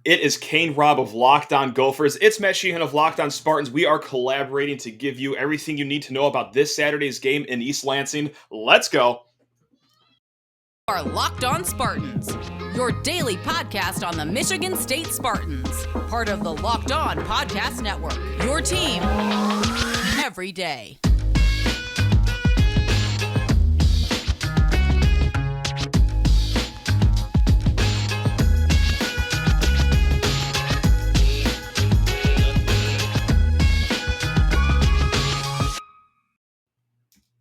It is Kane Robb of Locked On Gophers. It's Matt Sheehan of Locked On Spartans. We are collaborating to give you everything you need to know about this Saturday's game in East Lansing. Let's go. Are Locked On Spartans, your daily podcast on the Michigan State Spartans, part of the Locked On Podcast Network. Your team every day.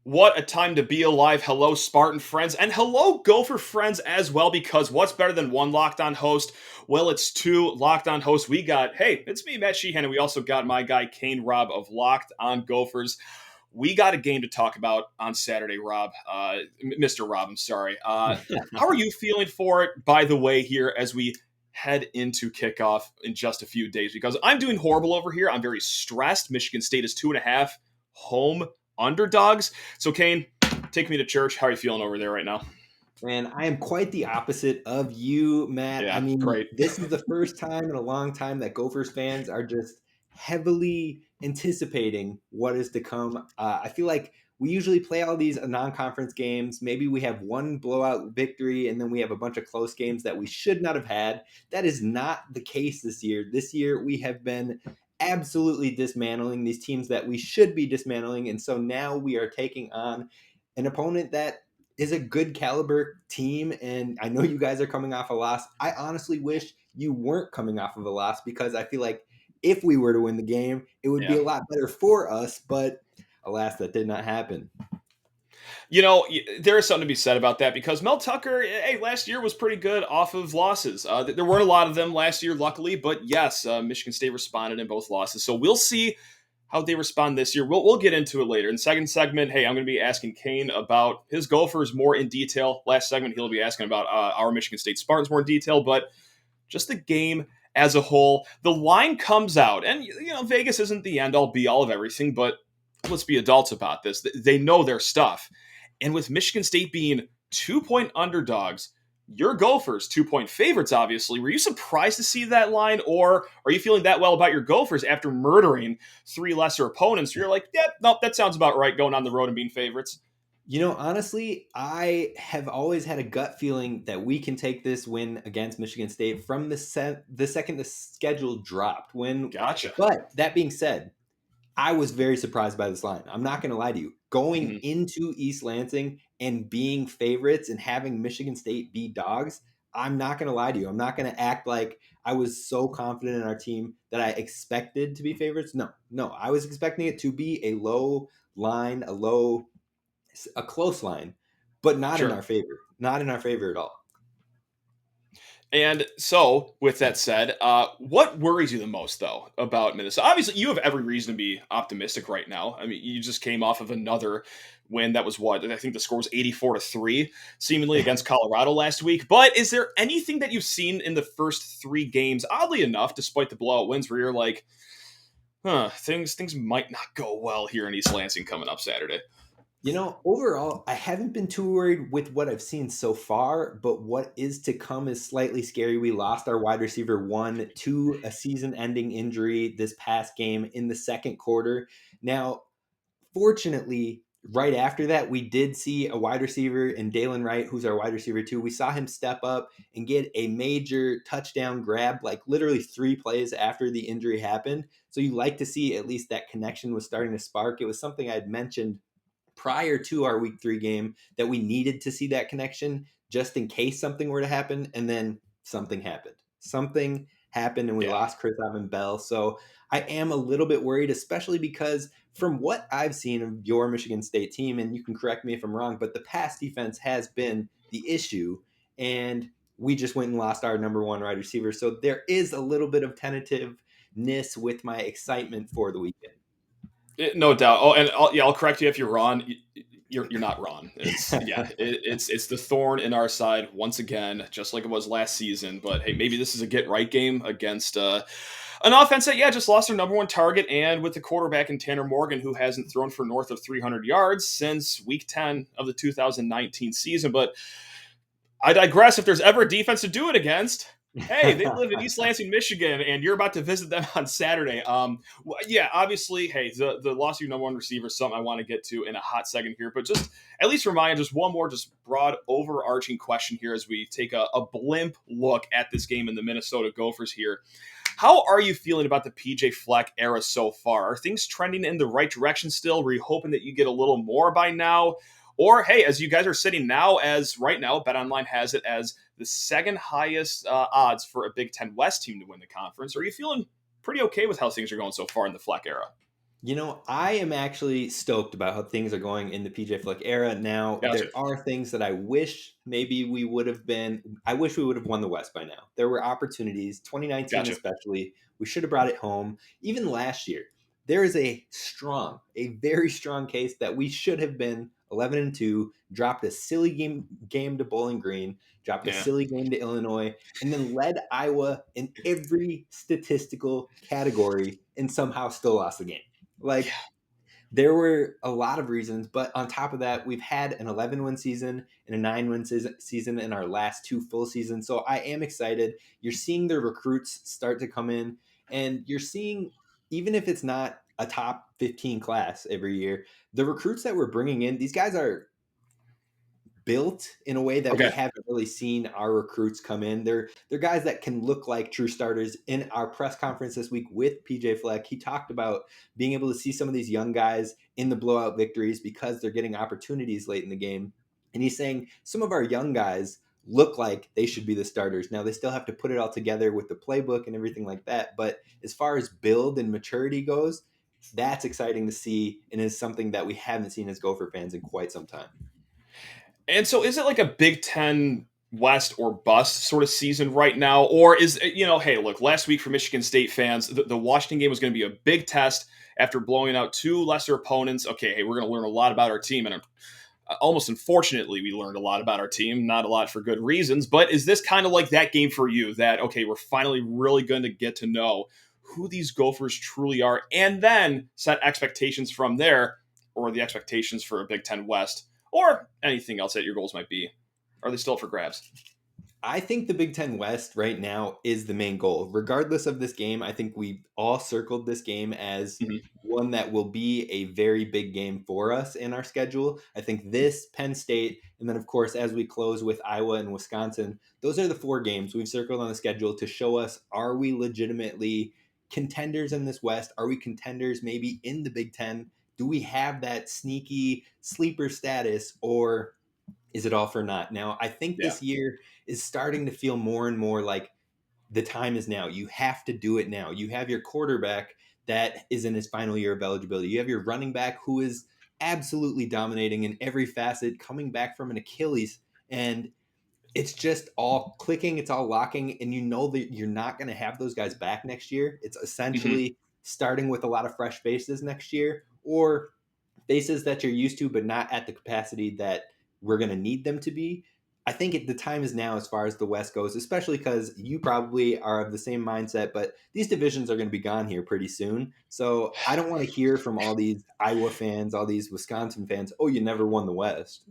What a time to be alive. Hello, Spartan friends, and hello, Gopher friends as well, because what's better than one Locked On host? Well, it's two Locked On hosts. We got, it's me, Matt Sheehan, and we also got my guy, Kane Robb of Locked On Gophers. We got a game to talk about on Saturday, Rob. Mr. Robb, I'm sorry. How are you feeling for it, by the way, here as we head into kickoff in just a few days? Because I'm doing horrible over here. I'm very stressed. Michigan State is 2.5 home underdogs. So, Kane, take me to church. How are you feeling over there right now? Man, I am quite the opposite of you, Matt. Yeah, I mean, great. This is the first time in a long time that Gophers fans are just heavily anticipating what is to come. I feel like we usually play all these non-conference games. Maybe we have one blowout victory, and then we have a bunch of close games that we should not have had. That is not the case this year. This year, we have been absolutely dismantling these teams that we should be dismantling. And so now we are taking on an opponent that is a good caliber team. And I know you guys are coming off a loss. I honestly wish you weren't coming off of a loss, because I feel like if we were to win the game, it would be a lot better for us. But alas, that did not happen. You know, there is something to be said about that, because Mel Tucker, last year was pretty good off of losses. There weren't a lot of them last year, luckily, but yes, Michigan State responded in both losses. So we'll see how they respond this year. We'll get into it later. In the second segment, I'm going to be asking Kane about his Gophers more in detail. Last segment, he'll be asking about our Michigan State Spartans more in detail, but just the game as a whole. The line comes out, and Vegas isn't the end-all, be-all of everything, but let's be adults about this. They know their stuff. And with Michigan State being 2-point underdogs, your Gophers 2-point favorites, obviously, were you surprised to see that line, or are you feeling that well about your Gophers after murdering 3 lesser opponents? You're like, nope, that sounds about right, going on the road and being favorites. Honestly, I have always had a gut feeling that we can take this win against Michigan State from the second the schedule dropped. Gotcha. But that being said, I was very surprised by this line. I'm not going to lie to you. Going into East Lansing and being favorites and having Michigan State be dogs, I'm not going to lie to you. I'm not going to act like I was so confident in our team that I expected to be favorites. No, I was expecting it to be a low line, a close line, but not in our favor. Not in our favor at all. And so, with that said, what worries you the most, though, about Minnesota? Obviously, you have every reason to be optimistic right now. I mean, you just came off of another win that was I think the score was 84-3, seemingly against Colorado last week. But is there anything that you've seen in the first 3 games, oddly enough, despite the blowout wins, where you're like, things might not go well here in East Lansing coming up Saturday? Overall, I haven't been too worried with what I've seen so far, but what is to come is slightly scary. We lost our wide receiver 1 to a season-ending injury this past game in the second quarter. Now, fortunately, right after that, we did see a wide receiver in Dalen Wright, who's our wide receiver 2. We saw him step up and get a major touchdown grab, like literally 3 plays after the injury happened. So you like to see at least that connection was starting to spark. It was something I had mentioned prior to our week 3 game that we needed to see that connection just in case something were to happen. And then something happened. And we lost Chris Bell. So I am a little bit worried, especially because from what I've seen of your Michigan State team, and you can correct me if I'm wrong, but the pass defense has been the issue. And we just went and lost our number 1 wide receiver. So there is a little bit of tentativeness with my excitement for the weekend. No doubt. Oh, and I'll correct you if you're wrong. You're not wrong. It's it's the thorn in our side once again, just like it was last season. But hey, maybe this is a get right game against an offense that just lost their number 1 target, and with the quarterback in Tanner Morgan, who hasn't thrown for north of 300 yards since week 10 of the 2019 season. But I digress. If there's ever a defense to do it against, Hey, they live in East Lansing, Michigan, and you're about to visit them on Saturday. Yeah, obviously, hey, the loss of your number one receiver is something I want to get to in a hot second here, but just at least remind just one more just broad overarching question here as we take a blimp look at this game in the Minnesota Gophers here. How are you feeling about the PJ Fleck era so far? Are things trending in the right direction still? Were you hoping that you get a little more by now? Or, hey, as you guys are sitting now, as right now, BetOnline has it as the second highest odds for a Big Ten West team to win the conference. Are you feeling pretty okay with how things are going so far in the Fleck era? I am actually stoked about how things are going in the PJ Fleck era. Now, Gotcha. there are things that I wish maybe we would have been. I wish we would have won the West by now. There were opportunities, 2019 Gotcha. especially. We should have brought it home. Even last year, there is a very strong case that we should have been 11-2, dropped a silly game to Bowling Green, dropped a Yeah. silly game to Illinois, and then led Iowa in every statistical category and somehow still lost the game. Yeah. Like, there were a lot of reasons, but on top of that, we've had an 11-win season and a 9-win season in our last two full seasons. So I am excited. You're seeing the recruits start to come in, and you're seeing, even if it's not a top 15 class every year, the recruits that we're bringing in, these guys are built in a way that we Okay. haven't really seen our recruits come in. They're guys that can look like true starters. In our press conference this week with PJ Fleck, he talked about being able to see some of these young guys in the blowout victories because they're getting opportunities late in the game. And he's saying some of our young guys look like they should be the starters. Now they still have to put it all together with the playbook and everything like that. But as far as build and maturity goes, that's exciting to see and is something that we haven't seen as Gopher fans in quite some time. And so is it like a Big Ten West or bust sort of season right now? Or is, hey, look, last week for Michigan State fans, the Washington game was going to be a big test after blowing out two lesser opponents. Okay, hey, we're going to learn a lot about our team. And almost unfortunately, we learned a lot about our team, not a lot for good reasons. But is this kind of like that game for you that, okay, we're finally really going to get to know who these Gophers truly are and then set expectations from there, or the expectations for a Big Ten West or anything else that your goals might be? Are they still up for grabs? I think the Big Ten West right now is the main goal. Regardless of this game, I think we all circled this game as Mhm. one that will be a very big game for us in our schedule. I think this, Penn State, and then, of course, as we close with Iowa and Wisconsin, those are the four games we've circled on the schedule to show us, are we legitimately contenders in this West? Are we contenders maybe in the Big Ten? Do we have that sneaky sleeper status, or is it all for naught? Now, I think Yeah. this year is starting to feel more and more like the time is now. You have to do it now. You have your quarterback that is in his final year of eligibility. You have your running back who is absolutely dominating in every facet, coming back from an Achilles. And it's just all clicking, it's all locking. And you know that you're not going to have those guys back next year. It's Mhm. essentially starting with a lot of fresh faces next year, or faces that you're used to, but not at the capacity that we're going to need them to be. I think the time is now as far as the West goes, especially because you probably are of the same mindset, but these divisions are going to be gone here pretty soon. So I don't want to hear from all these Iowa fans, all these Wisconsin fans, oh, you never won the West.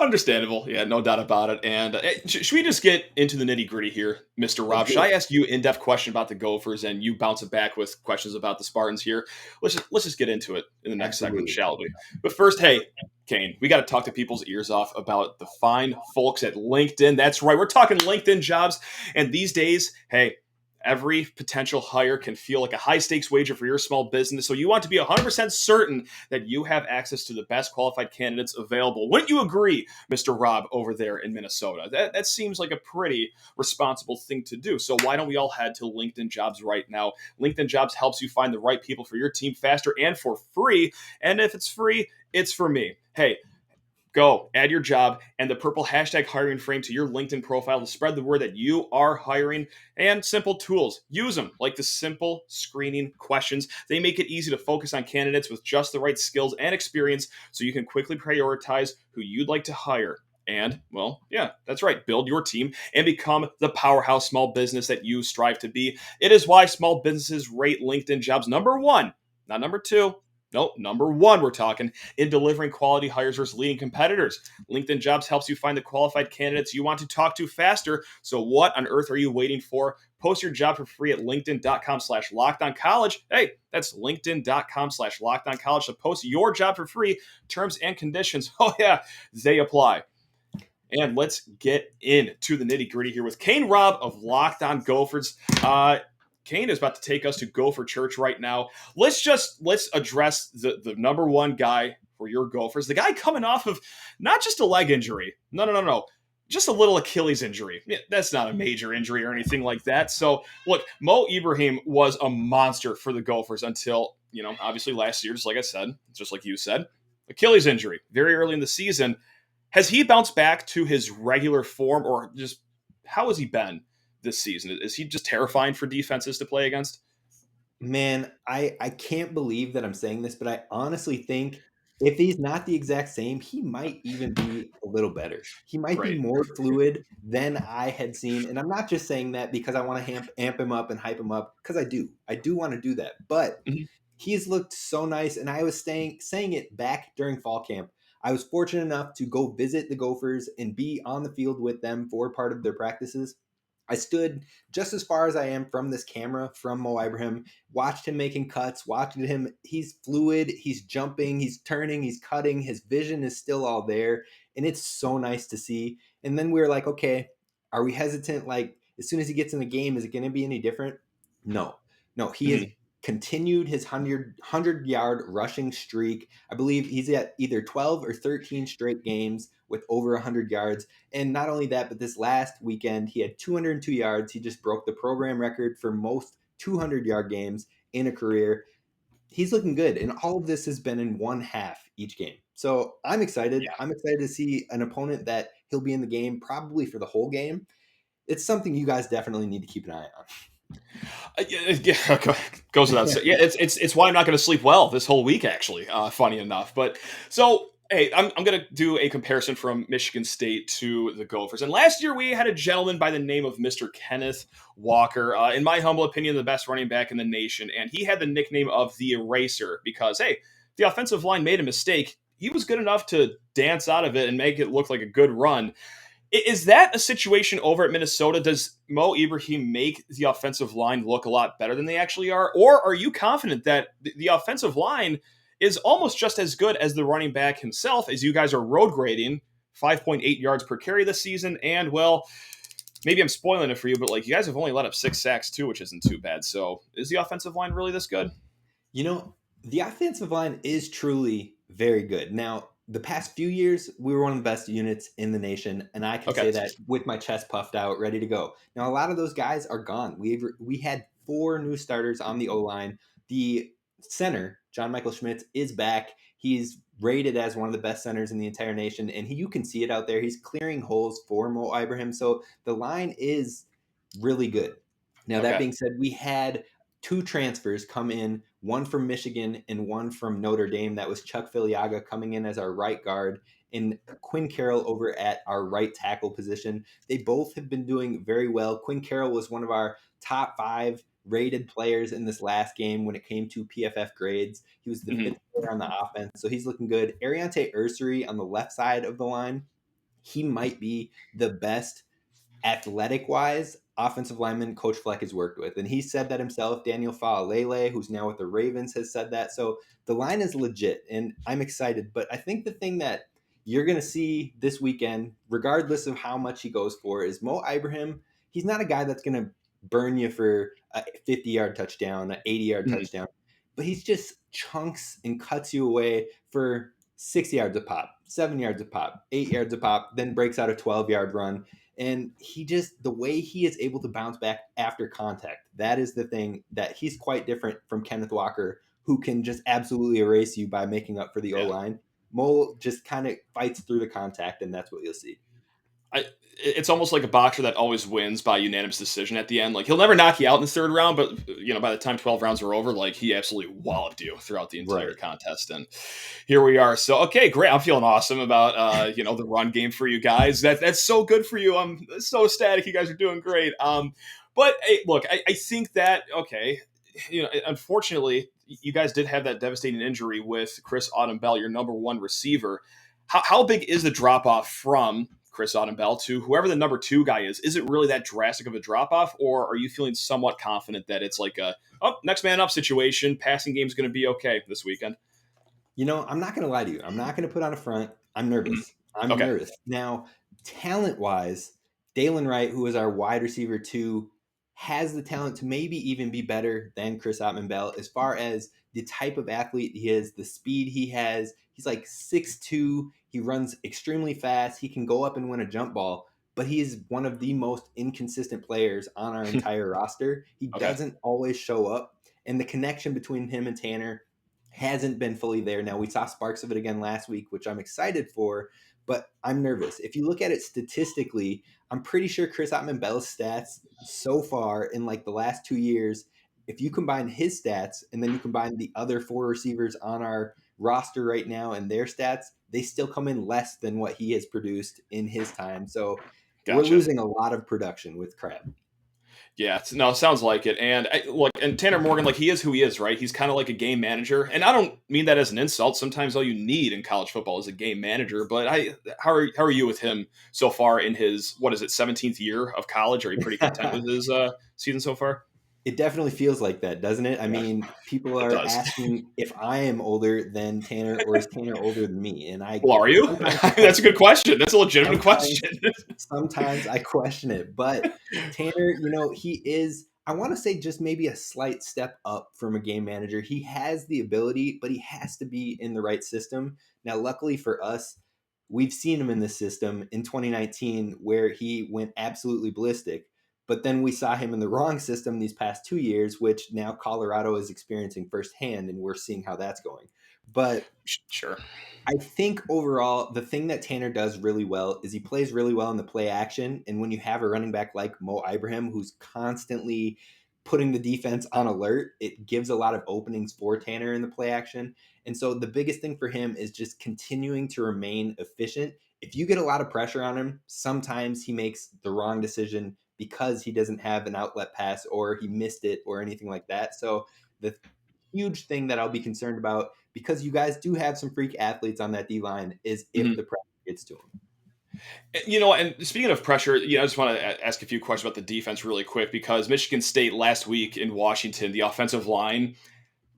Understandable. Yeah, no doubt about it. And should we just get into the nitty gritty here, Mr. Let's Rob? Should do I it. ask you in depth question about the Gophers and you bounce it back with questions about the Spartans here? Let's just get into it in the next segment, Absolutely. shall we? But first, hey, Kane, we got to talk to people's ears off about the fine folks at LinkedIn. That's right, we're talking LinkedIn jobs. And these days, hey, every potential hire can feel like a high stakes wager for your small business. So you want to be 100% certain that you have access to the best qualified candidates available. Wouldn't you agree, Mr. Rob, over there in Minnesota? That seems like a pretty responsible thing to do. So why don't we all head to LinkedIn Jobs right now? LinkedIn Jobs helps you find the right people for your team faster and for free. And if it's free, it's for me. Hey, go add your job and the purple hashtag hiring frame to your LinkedIn profile to spread the word that you are hiring. And simple tools. Use them like the simple screening questions. They make it easy to focus on candidates with just the right skills and experience so you can quickly prioritize who you'd like to hire. And, well, yeah, that's right. Build your team and become the powerhouse small business that you strive to be. It is why small businesses rate LinkedIn Jobs number one, not number two, Nope, number one, we're talking in delivering quality hires versus leading competitors. LinkedIn Jobs helps you find the qualified candidates you want to talk to faster. So what on earth are you waiting for? Post your job for free at linkedin.com/lockedoncollege. Hey, that's linkedin.com/lockedoncollege to post your job for free. Terms and conditions, oh yeah, they apply. And let's get into the nitty gritty here with Kane Robb of Locked On Gophers. Kane is about to take us to Gopher Church right now. Let's address the number one guy for your Gophers, the guy coming off of not just a leg injury. No. Just a little Achilles injury. Yeah, that's not a major injury or anything like that. So, look, Mo Ibrahim was a monster for the Gophers until, obviously last year, just like I said, just like you said, Achilles injury very early in the season. Has he bounced back to his regular form, or just how has he been this season? Is he just terrifying for defenses to play against? Man, I can't believe that I'm saying this, but I honestly think if he's not the exact same, he might even be a little better. He might be Right. more fluid than I had seen. And I'm not just saying that because I want to amp him up and hype him up, because I do. I do want to do that. But Mhm. he's looked so nice. And I was saying it back during fall camp. I was fortunate enough to go visit the Gophers and be on the field with them for part of their practices. I stood just as far as I am from this camera, from Mo Ibrahim, watched him making cuts, watched him. He's fluid, he's jumping, he's turning, he's cutting. His vision is still all there. And it's so nice to see. And then we were like, okay, are we hesitant? Like, as soon as he gets in the game, is it going to be any different? No. He has Mhm. continued his 100-yard rushing streak. I believe he's at either 12 or 13 straight games with over 100 yards. And not only that, but this last weekend, he had 202 yards. He just broke the program record for most 200-yard games in a career. He's looking good. And all of this has been in one half each game. So I'm excited. Yeah. I'm excited to see an opponent that he'll be in the game probably for the whole game. It's something you guys definitely need to keep an eye on. Yeah, goes without saying. Yeah, it's why I'm not going to sleep well this whole week. Actually, funny enough. But so, hey, I'm going to do a comparison from Michigan State to the Gophers. And last year we had a gentleman by the name of Mr. Kenneth Walker. In my humble opinion, the best running back in the nation, and he had the nickname of the Eraser because, hey, the offensive line made a mistake. He was good enough to dance out of it and make it look like a good run. Is that a situation over at Minnesota? Does Mo Ibrahim make the offensive line look a lot better than they actually are? Or are you confident that the offensive line is almost just as good as the running back himself, as you guys are road grading 5.8 yards per carry this season? And, well, maybe I'm spoiling it for you, but like you guys have only let up 6 sacks too, which isn't too bad. So is the offensive line really this good? The offensive line is truly very good. Now, the past few years, we were one of the best units in the nation, and I can Okay. say that with my chest puffed out, ready to go. Now, a lot of those guys are gone. We had 4 new starters on the O-line. The center, John Michael Schmitz, is back. He's rated as one of the best centers in the entire nation, and you can see it out there. He's clearing holes for Mo Ibrahim, so the line is really good. Now, that Okay. being said, we had 2 transfers come in, one from Michigan and one from Notre Dame. That was Chuck Filiaga coming in as our right guard and Quinn Carroll over at our right tackle position. They both have been doing very well. Quinn Carroll was one of our top 5 rated players in this last game when it came to PFF grades. He was the Mhm. 5th player on the offense, so he's looking good. Ariante Ursary on the left side of the line, he might be the best athletic wise offensive lineman Coach Fleck has worked with. And he said that himself. Daniel Faalele, who's now with the Ravens, has said that. So the line is legit and I'm excited. But I think the thing that you're going to see this weekend, regardless of how much he goes for, is Mo Ibrahim. He's not a guy that's going to burn you for a 50-yard touchdown, an 80-yard Mhm. touchdown, but he's just chunks and cuts you away for 6 yards a pop, 7 yards a pop, 8 yards a pop, then breaks out a 12-yard run. And the way he is able to bounce back after contact, that is the thing that he's quite different from Kenneth Walker, who can just absolutely erase you by making up for the Yeah. O-line. Mo just kind of fights through the contact, and that's what you'll see. It's almost like a boxer that always wins by unanimous decision at the end. Like he'll never knock you out in the 3rd round, but by the time 12 rounds are over, like he absolutely walloped you throughout the entire Right. contest. And here we are. So okay, great. I'm feeling awesome about the run game for you guys. That's so good for you. I'm so ecstatic. You guys are doing great. But hey, look, I think that okay. Unfortunately, you guys did have that devastating injury with Chris Auden-Bell, your number one receiver. How big is the drop off from Chris Auden-Bell to whoever the number two guy is? Is it really that drastic of a drop off, or are you feeling somewhat confident that it's like a next man up situation? Passing game's going to be okay this weekend. I'm not going to lie to you. I'm not going to put on a front. I'm Mhm. nervous. I'm Okay, nervous. Now, talent-wise, Dalen Wright, who is our wide receiver two, has the talent to maybe even be better than Chris Ottman-Bell as far as the type of athlete he is, the speed he has. He's like 6'2". He runs extremely fast. He can go up and win a jump ball, but he is one of the most inconsistent players on our entire roster. He okay, doesn't always show up, and the connection between him and Tanner hasn't been fully there. Now, we saw sparks of it again last week, which I'm excited for, but I'm nervous. If you look at it statistically, I'm pretty sure Chris Ottman-Bell's stats so far in like the last 2 years, if you combine his stats and then you combine the other four receivers on our roster right now and their stats, they still come in less than what he has produced in his time. So we're gotcha. losing a lot of production with Crab. Yeah, no, it sounds like it. And and Tanner Morgan, like he is who he is, right? He's kind of like a game manager, and I don't mean that as an insult. Sometimes all you need in college football is a game manager. But how are you with him so far in his 17th year of college? Are you pretty content with his season so far? It definitely feels like that, doesn't it? I Yeah, mean, people it are does. asking if I am older than Tanner or is Tanner older than me? And I Well, are you? sometimes That's a good question. That's a legitimate sometimes question. sometimes I question it. But Tanner, he is, I want to say, just maybe a slight step up from a game manager. He has the ability, but he has to be in the right system. Now, luckily for us, we've seen him in this system in 2019 where he went absolutely ballistic. But then we saw him in the wrong system these past 2 years, which now Colorado is experiencing firsthand, and we're seeing how that's going. But Sure. I think overall, the thing that Tanner does really well is he plays really well in the play action. And when you have a running back like Mo Ibrahim, who's constantly putting the defense on alert, it gives a lot of openings for Tanner in the play action. And so the biggest thing for him is just continuing to remain efficient. If you get a lot of pressure on him, sometimes he makes the wrong decision because he doesn't have an outlet pass or he missed it or anything like that. So the huge thing that I'll be concerned about, because you guys do have some freak athletes on that D line, is if Mhm. the pressure gets to him. And speaking of pressure, I just want to ask a few questions about the defense really quick because Michigan State last week in Washington, the offensive line,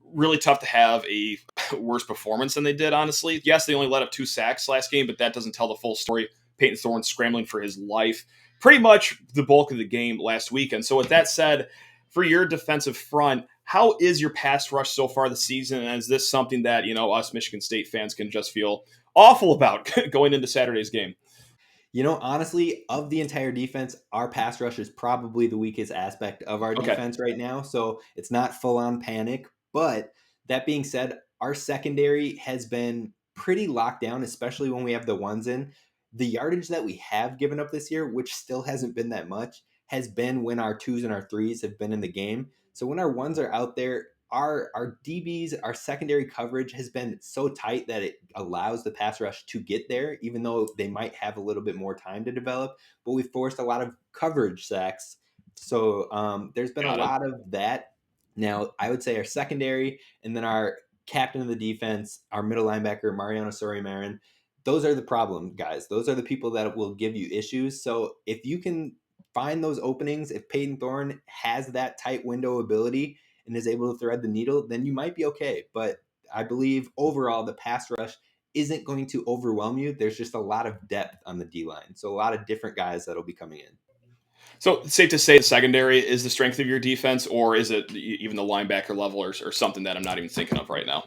really tough to have a worse performance than they did, honestly. Yes, they only let up 2 sacks last game, but that doesn't tell the full story. Peyton Thorne scrambling for his life pretty much the bulk of the game last weekend. So with that said, for your defensive front, how is your pass rush so far this season? And is this something that, us Michigan State fans can just feel awful about going into Saturday's game? Honestly, of the entire defense, our pass rush is probably the weakest aspect of our Okay. defense right now. So it's not full on panic. But that being said, our secondary has been pretty locked down, especially when we have the ones in. The yardage that we have given up this year, which still hasn't been that much, has been when our twos and our threes have been in the game. So when our ones are out there, our DBs, our secondary coverage has been so tight that it allows the pass rush to get there, even though they might have a little bit more time to develop. But we've forced a lot of coverage sacks. So there's been a Got it. lot of that. Now, I would say our secondary and then our captain of the defense, our middle linebacker, Mariano Sori-Marin, those are the problem guys. Those are the people that will give you issues. So if you can find those openings, if Peyton Thorne has that tight window ability, and is able to thread the needle, then you might be okay. But I believe overall the pass rush isn't going to overwhelm you. There's just a lot of depth on the D line. So a lot of different guys that'll be coming in. So it's safe to say the secondary is the strength of your defense, or is it even the linebacker level or something that I'm not even thinking of right now?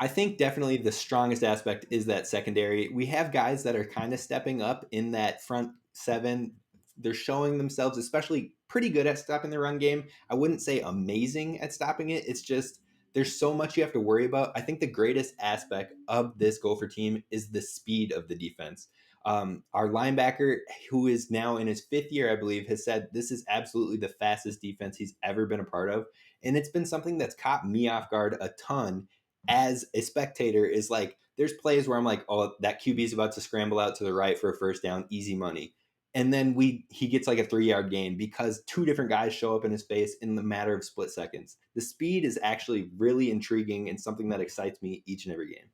I think definitely the strongest aspect is that secondary. We have guys that are kind of stepping up in that front seven. They're showing themselves, especially pretty good at stopping the run game. I wouldn't say amazing at stopping it. It's just there's so much you have to worry about. I think the greatest aspect of this Gopher team is the speed of the defense. Our linebacker, who is now in his 5th year, I believe, has said this is absolutely the fastest defense he's ever been a part of. And it's been something that's caught me off guard a ton as a spectator. Is like there's plays where I'm like, oh, that QB is about to scramble out to the right for a first down, easy money. and then he gets like a 3-yard gain because two different guys show up in his face in the matter of split seconds. The speed is actually really intriguing and something that excites me each and every game.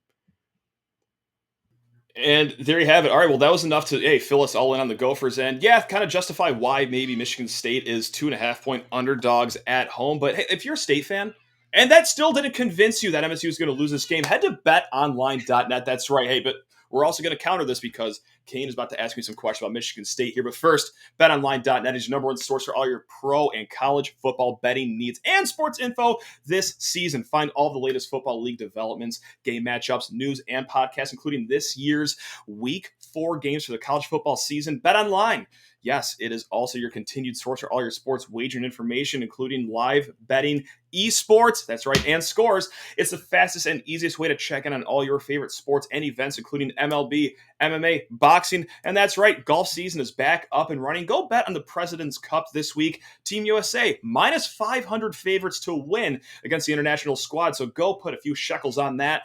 And there you have it. All right, well, that was enough to fill us all in on the Gophers, and kind of justify why maybe Michigan State is 2.5-point underdogs at home. But hey, if you're a State fan, and that still didn't convince you that MSU is going to lose this game, head to betonline.net. That's right. Hey, but we're also going to counter this because Kane is about to ask me some questions about Michigan State here. But first, betonline.net is your number one source for all your pro and college football betting needs and sports info this season. Find all the latest football league developments, game matchups, news, and podcasts, including this year's Week 4 games for the college football season. BetOnline. Yes, it is also your continued source for all your sports wagering information, including live betting, esports, that's right, and scores. It's the fastest and easiest way to check in on all your favorite sports and events, including MLB, MMA, boxing, and that's right, golf season is back up and running. Go bet on the President's Cup this week. Team USA, minus 500 favorites to win against the international squad, so go put a few shekels on that.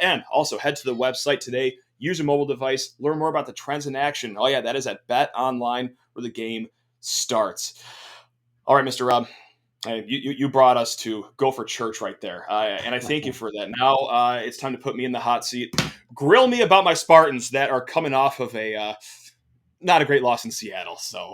And also head to the website today. Use your mobile device. Learn more about the trends in action. Oh, yeah, that is at BetOnline where the game starts. All right, Mr. Rob, you brought us to Gopher Church right there, and I thank you for that. Now it's time to put me in the hot seat. Grill me about my Spartans that are coming off of a not a great loss in Seattle. So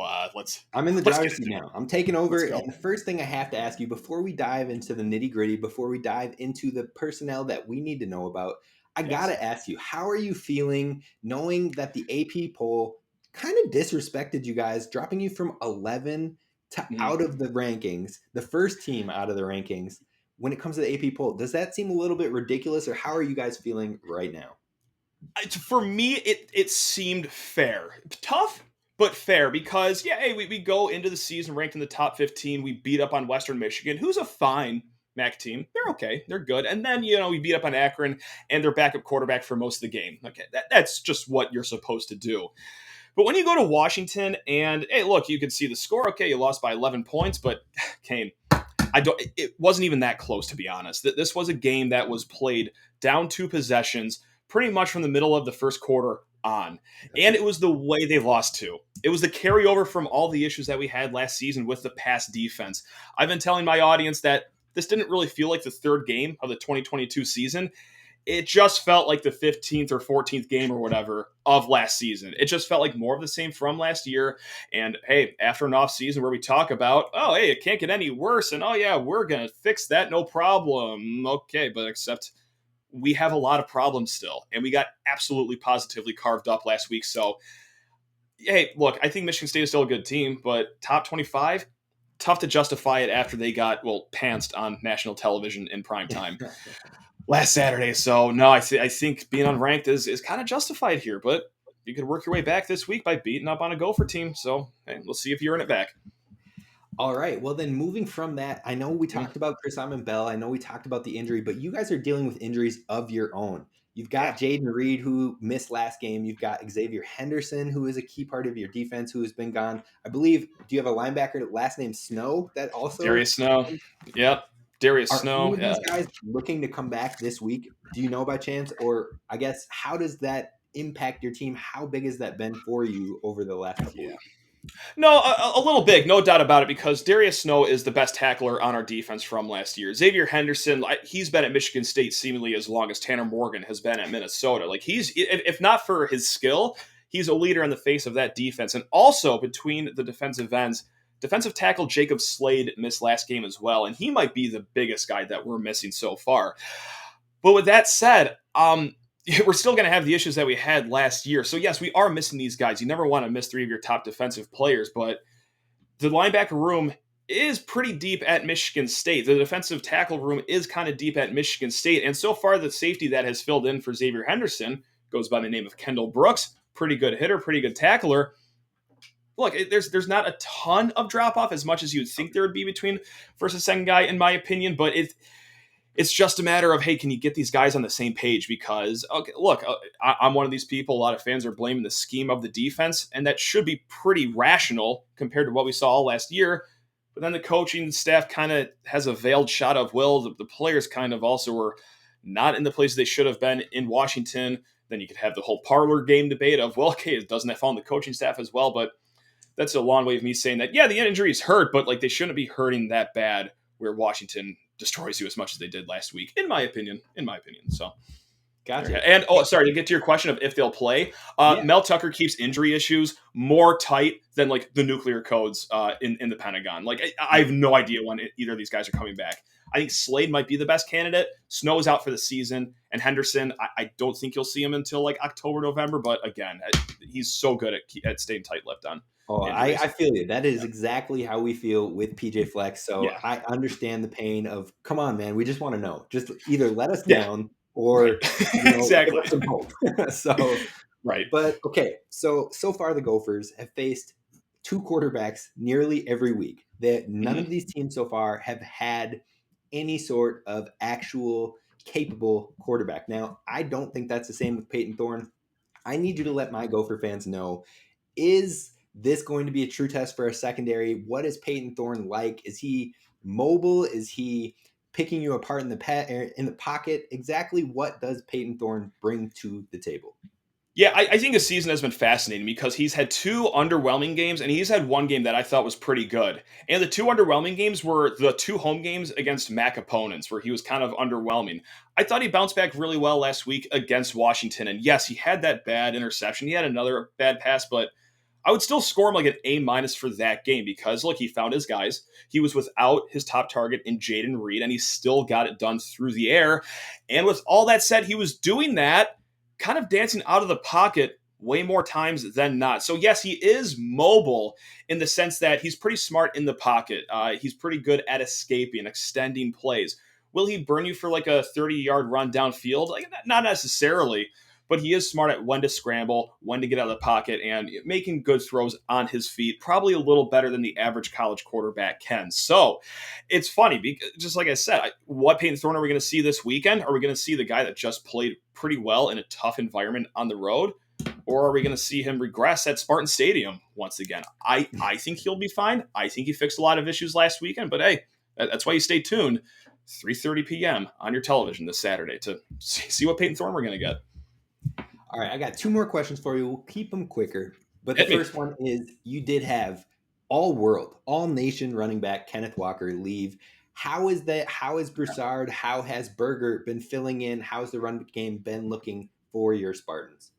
I'm in the driver's seat now. I'm taking over. Let's go. And the first thing I have to ask you before we dive into the nitty gritty, before we dive into the personnel that we need to know about, I got to ask you, how are you feeling knowing that the AP poll kind of disrespected you guys, dropping you from 11 to out of the rankings, the first team out of the rankings when it comes to the AP poll? Does that seem a little bit ridiculous, or how are you guys feeling right now? For me, it seemed fair. Tough, but fair because, we go into the season ranked in the top 15. We beat up on Western Michigan, who's a fine MAC team. They're okay. They're good. And then, we beat up on Akron and their backup quarterback for most of the game. Okay, that's just what you're supposed to do. But when you go to Washington and, hey, look, you can see the score. Okay, you lost by 11 points, but Kane, it wasn't even that close, to be honest. This was a game that was played down 2 possessions pretty much from the middle of the first quarter on. And it was the way they lost to. It was the carryover from all the issues that we had last season with the pass defense. I've been telling my audience that this didn't really feel like the third game of the 2022 season. It just felt like the 15th or 14th game or whatever of last season. It just felt like more of the same from last year. And hey, after an off season where we talk about, oh, hey, it can't get any worse. And oh, yeah, we're going to fix that. No problem. Okay, but except we have a lot of problems still. And we got absolutely positively carved up last week. So, hey, look, I think Michigan State is still a good team, but top 25, tough to justify it after they got, pantsed on national television in prime time last Saturday. So, no, I think being unranked is kind of justified here, but you could work your way back this week by beating up on a Gopher team. So, hey, we'll see if you earn it back. All right. Well, then moving from that, I know we talked about Chris Bell. I know we talked about the injury, but you guys are dealing with injuries of your own. You've got Jaden Reed, who missed last game. You've got Xavier Henderson, who is a key part of your defense, who has been gone. I believe, do you have a linebacker last name Snow that also? Darius Snow. Yep. Darius Snow. Are any of these guys looking to come back this week? Do you know by chance? Or I guess, how does that impact your team? How big has that been for you over the last couple weeks? No, a little big, no doubt about it, because Darius Snow is the best tackler on our defense from last year. Xavier Henderson, he's been at Michigan State seemingly as long as Tanner Morgan has been at Minnesota. Like, he's, if not for his skill, he's a leader in the face of that defense. And also between the defensive ends, defensive tackle Jacob Slade missed last game as well, and he might be the biggest guy that we're missing so far. But with that said, we're still going to have the issues that we had last year. So, yes, we are missing these guys. You never want to miss 3 of your top defensive players, but the linebacker room is pretty deep at Michigan State. The defensive tackle room is kind of deep at Michigan State. And so far, the safety that has filled in for Xavier Henderson goes by the name of Kendall Brooks. Pretty good hitter, pretty good tackler. Look, there's not a ton of drop-off as much as you'd think there would be between first and second guy, in my opinion, but it's just a matter of, hey, can you get these guys on the same page? Because, okay, look, I'm one of these people. A lot of fans are blaming the scheme of the defense, and that should be pretty rational compared to what we saw all last year. But then the coaching staff kind of has a veiled shot of, the players kind of also were not in the place they should have been in Washington. Then you could have the whole parlor game debate of, doesn't that fall on the coaching staff as well? But that's a long way of me saying that, yeah, the injuries hurt, but like they shouldn't be hurting that bad where Washington destroys you as much as they did last week, in my opinion. So. Gotcha. And sorry, to get to your question of if they'll play, Yeah. Mel Tucker keeps injury issues more tight than like the nuclear codes in the Pentagon. Like I have no idea when either of these guys are coming back. I think Slade might be the best candidate. Snow's out for the season, and Henderson, I don't think you'll see him until like October, November. But again, he's so good at staying tight-lipped on. Oh, I feel you. That is exactly how we feel with PJ Fleck. So Yeah. I understand the pain of, come on, man, we just want to know. Just either let us Yeah. down or Exactly. give us some hope. So, right. But okay, so far the Gophers have faced two quarterbacks nearly every week. None of these teams so far have had any sort of actual capable quarterback. Now, I don't think that's the same with Peyton Thorne. I need you to let my Gopher fans know, is this going to be a true test for a secondary? What is Peyton Thorne like? Is he mobile? Is he picking you apart in the pocket? Exactly what does Peyton Thorne bring to the table? Yeah, I think his season has been fascinating because he's had two underwhelming games and he's had one game that I thought was pretty good. And the two underwhelming games were the two home games against MAC opponents where he was kind of underwhelming. I thought he bounced back really well last week against Washington. And yes, he had that bad interception. He had another bad pass, but I would still score him like an A- for that game because, look, he found his guys. He was without his top target in Jaden Reed, and he still got it done through the air. And with all that said, he was doing that kind of dancing out of the pocket way more times than not. So yes, he is mobile in the sense that he's pretty smart in the pocket. He's pretty good at escaping, extending plays. Will he burn you for like a 30-yard run downfield? Like, not necessarily, but he is smart at when to scramble, when to get out of the pocket, and making good throws on his feet, probably a little better than the average college quarterback can. So it's funny, because just like I said, what Peyton Thorne are we going to see this weekend? Are we going to see the guy that just played pretty well in a tough environment on the road? Or are we going to see him regress at Spartan Stadium once again? I think he'll be fine. I think he fixed a lot of issues last weekend, but hey, that's why you stay tuned. 3:30 p.m. on your television this Saturday to see what Peyton Thorne we're going to get. All right, I got two more questions for you. We'll keep them quicker. But the first one is, you did have all-world, all-nation running back Kenneth Walker leave. How is that? How is Broussard? How has Berger been filling in? How's the run game been looking for your Spartans?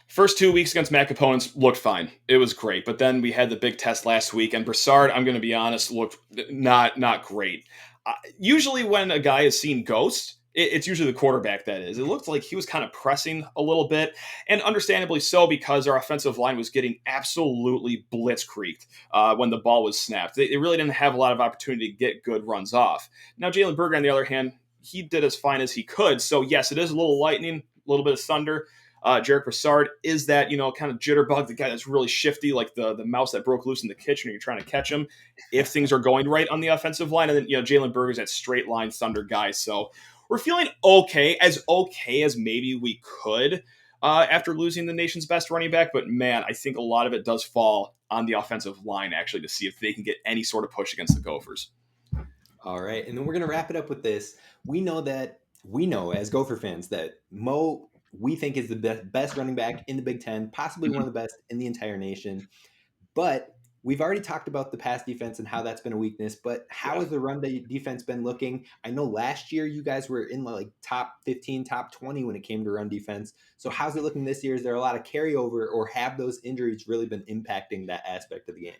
First 2 weeks against MAC opponents looked fine. It was great. But then we had the big test last week, and Broussard, I'm going to be honest, looked not great. Usually when a guy is seen ghost, it's usually the quarterback that is. It looked like he was kind of pressing a little bit, and understandably so, because our offensive line was getting absolutely blitzkrieged when the ball was snapped. They really didn't have a lot of opportunity to get good runs off. Now, Jalen Berger, on the other hand, he did as fine as he could. So, yes, it is a little lightning, a little bit of thunder. Jarek Broussard is that, kind of jitterbug, the guy that's really shifty, like the mouse that broke loose in the kitchen and you're trying to catch him if things are going right on the offensive line. And then, Jalen Berger's that straight line thunder guy. So we're feeling okay as maybe we could after losing the nation's best running back. But man, I think a lot of it does fall on the offensive line, actually, to see if they can get any sort of push against the Gophers. All right. And then we're going to wrap it up with this. We know as Gopher fans that Mo, we think, is the best running back in the Big Ten, possibly one of the best in the entire nation. But we've already talked about the pass defense and how that's been a weakness. But how has the run defense been looking? I know last year you guys were in like top 15, top 20 when it came to run defense. So how's it looking this year? Is there a lot of carryover, or have those injuries really been impacting that aspect of the game?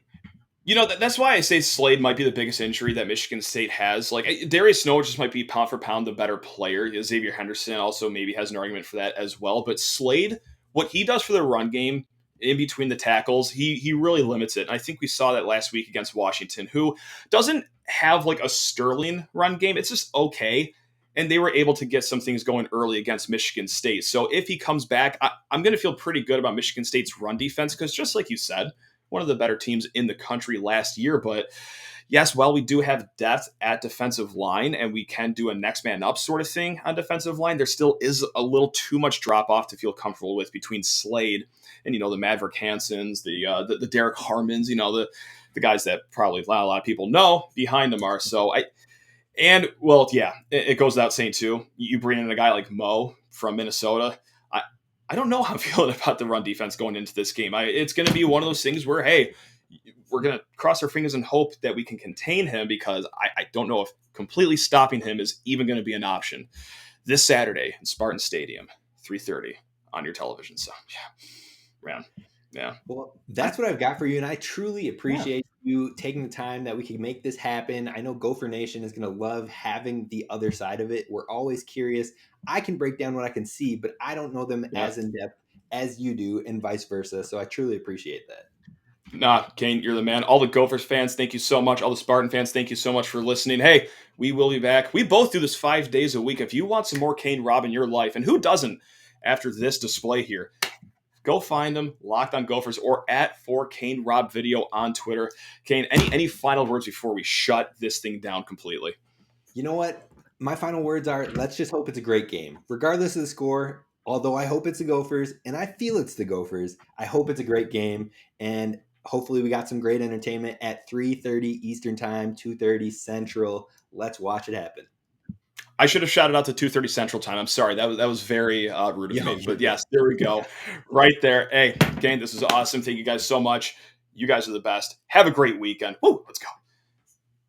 That's why I say Slade might be the biggest injury that Michigan State has. Like, Darius Snow just might be pound for pound the better player. Xavier Henderson also maybe has an argument for that as well. But Slade, what he does for the run game in between the tackles, he really limits it. And I think we saw that last week against Washington, who doesn't have like a sterling run game. It's just okay. And they were able to get some things going early against Michigan State. So if he comes back, I'm going to feel pretty good about Michigan State's run defense because, just like you said, one of the better teams in the country last year. But yes, while we do have depth at defensive line and we can do a next man up sort of thing on defensive line, there still is a little too much drop off to feel comfortable with between Slade and, the Maverick Hansons, the Derek Harmons, the guys that probably not a lot of people know behind them are. So it goes without saying too, you bring in a guy like Mo from Minnesota. I don't know how I'm feeling about the run defense going into this game. It's going to be one of those things where, hey, we're going to cross our fingers and hope that we can contain him, because I don't know if completely stopping him is even going to be an option. This Saturday in Spartan Stadium, 3:30 on your television. So, yeah, man. Yeah. Well, that's what I've got for you, and I truly appreciate you taking the time that we can make this happen. I know Gopher Nation is going to love having the other side of it. We're always curious. I can break down what I can see, but I don't know them as in depth as you do, and vice versa. So I truly appreciate that. Nah, Kane, you're the man. All the Gophers fans, thank you so much. All the Spartan fans, thank you so much for listening. Hey, we will be back. We both do this 5 days a week. If you want some more Kane Robb in your life, and who doesn't after this display here, go find them, Locked On Gophers, or at @4Kane Robb Video on Twitter. Kane, any final words before we shut this thing down completely? You know what? My final words are, let's just hope it's a great game. Regardless of the score, although I hope it's the Gophers, and I feel it's the Gophers, I hope it's a great game, and hopefully we got some great entertainment at 3:30 Eastern Time, 2:30 Central. Let's watch it happen. I should have shouted out to 2:30 Central Time. I'm sorry. That was very rude of me. But yes, there we go. Right there. Hey, Kane, this is awesome. Thank you guys so much. You guys are the best. Have a great weekend. Woo, let's go.